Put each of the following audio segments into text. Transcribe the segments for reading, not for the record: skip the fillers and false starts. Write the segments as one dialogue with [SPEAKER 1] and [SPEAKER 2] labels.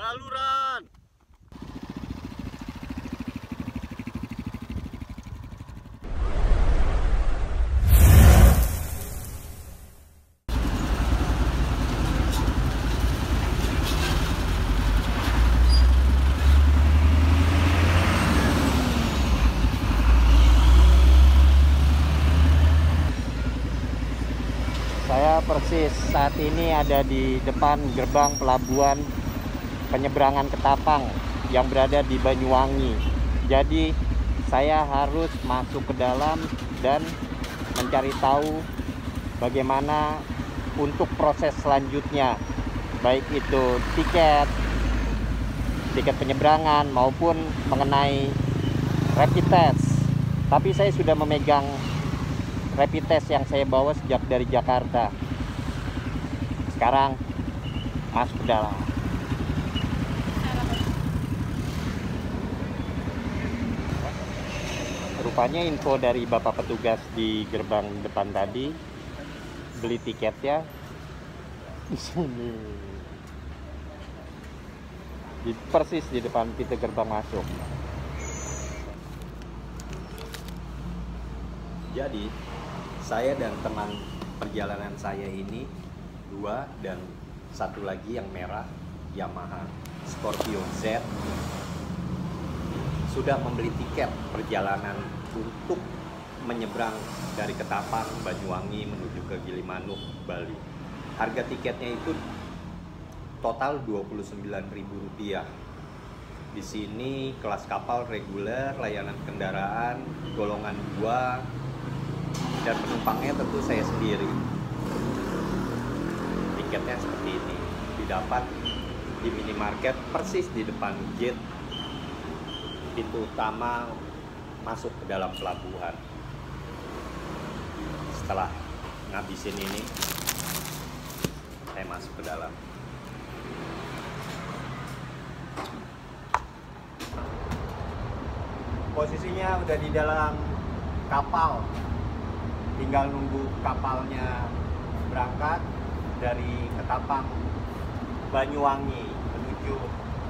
[SPEAKER 1] saluran.
[SPEAKER 2] Saya persis saat ini ada di depan gerbang pelabuhan penyeberangan Ketapang yang berada di Banyuwangi. Jadi saya harus masuk ke dalam dan mencari tahu bagaimana untuk proses selanjutnya, baik itu tiket penyeberangan maupun mengenai rapid test. Tapi saya sudah memegang rapid test yang saya bawa sejak dari Jakarta. Sekarang masuk ke dalam. Rupanya info dari Bapak petugas di gerbang depan tadi, beli tiketnya di sini. Persis di depan pintu gerbang masuk.
[SPEAKER 1] Jadi saya dan teman perjalanan saya ini dua, dan satu lagi yang merah Yamaha Scorpio Z sudah membeli tiket perjalanan untuk menyeberang dari Ketapang, Banyuwangi menuju ke Gilimanuk, Bali. Harga tiketnya itu total Rp29.000. Di sini kelas kapal reguler, layanan kendaraan golongan 2, dan penumpangnya tentu saya sendiri. Tiketnya seperti ini, didapat di minimarket persis di depan gate pintu utama masuk ke dalam pelabuhan. Setelah ngabisin ini, saya masuk ke dalam.
[SPEAKER 2] Posisinya udah di dalam kapal, tinggal nunggu kapalnya berangkat dari Ketapang, Banyuwangi menuju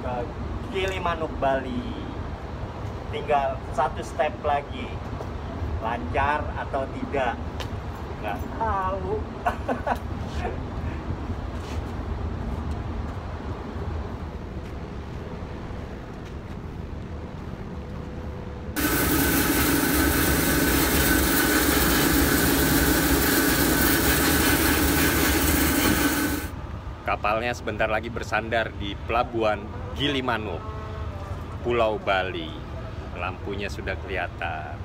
[SPEAKER 2] ke Gilimanuk, Bali. Tinggal satu step lagi, lancar atau tidak, nggak tahu.
[SPEAKER 1] Kapalnya sebentar lagi bersandar di pelabuhan Gilimanuk, Pulau Bali. Lampunya sudah kelihatan.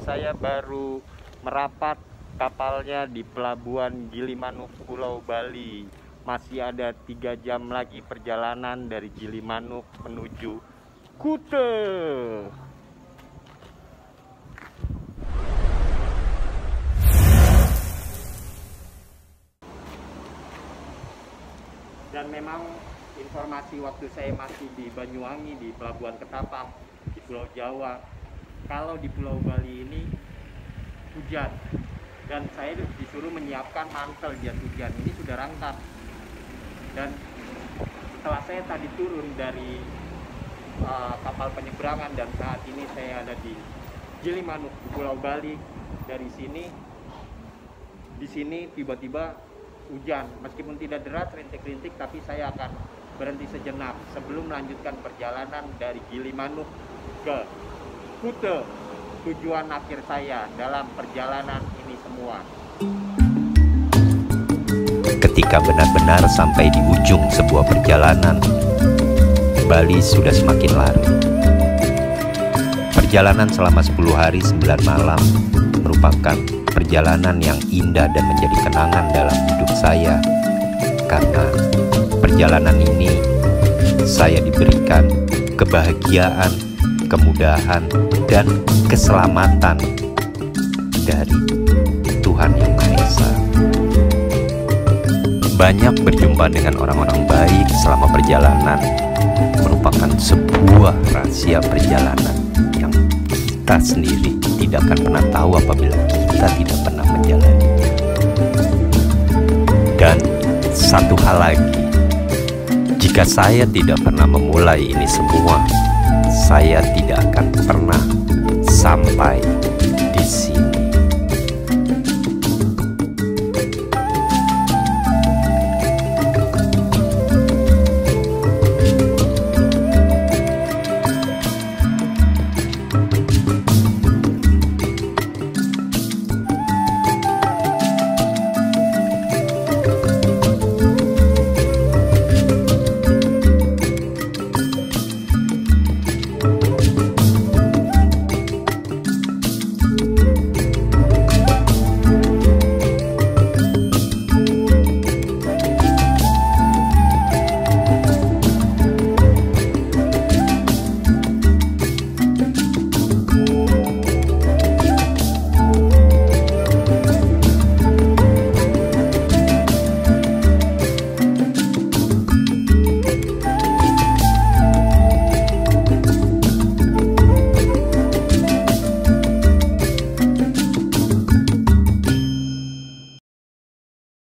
[SPEAKER 2] Saya baru merapat kapalnya di pelabuhan Gilimanuk, Pulau Bali. Masih ada 3 jam lagi perjalanan dari Gilimanuk menuju Kute. Dan memang informasi waktu saya masih di Banyuwangi, di pelabuhan Ketapang, di Pulau Jawa, kalau di Pulau Bali ini hujan, dan saya disuruh menyiapkan mantel jas hujan. Ini sudah rangkap, dan setelah saya tadi turun dari kapal penyeberangan dan saat ini saya ada di Gilimanuk, Pulau Bali. Dari sini, di sini tiba-tiba hujan, meskipun tidak deras, rintik-rintik, tapi saya akan berhenti sejenak sebelum melanjutkan perjalanan dari Gilimanuk ke Kute, tujuan akhir saya dalam perjalanan ini semua.
[SPEAKER 3] Ketika benar-benar sampai di ujung sebuah perjalanan, Bali sudah semakin larut. Perjalanan selama 10 hari 9 malam merupakan perjalanan yang indah dan menjadi kenangan dalam hidup saya, karena perjalanan ini saya diberikan kebahagiaan kemudahan, dan keselamatan dari Tuhan Yang Maha Esa. Banyak berjumpa dengan orang-orang baik selama perjalanan merupakan sebuah rahasia perjalanan yang kita sendiri tidak akan pernah tahu apabila kita tidak pernah menjalani. Dan satu hal lagi, jika saya tidak pernah memulai ini semua, saya tidak akan pernah sampai di sini.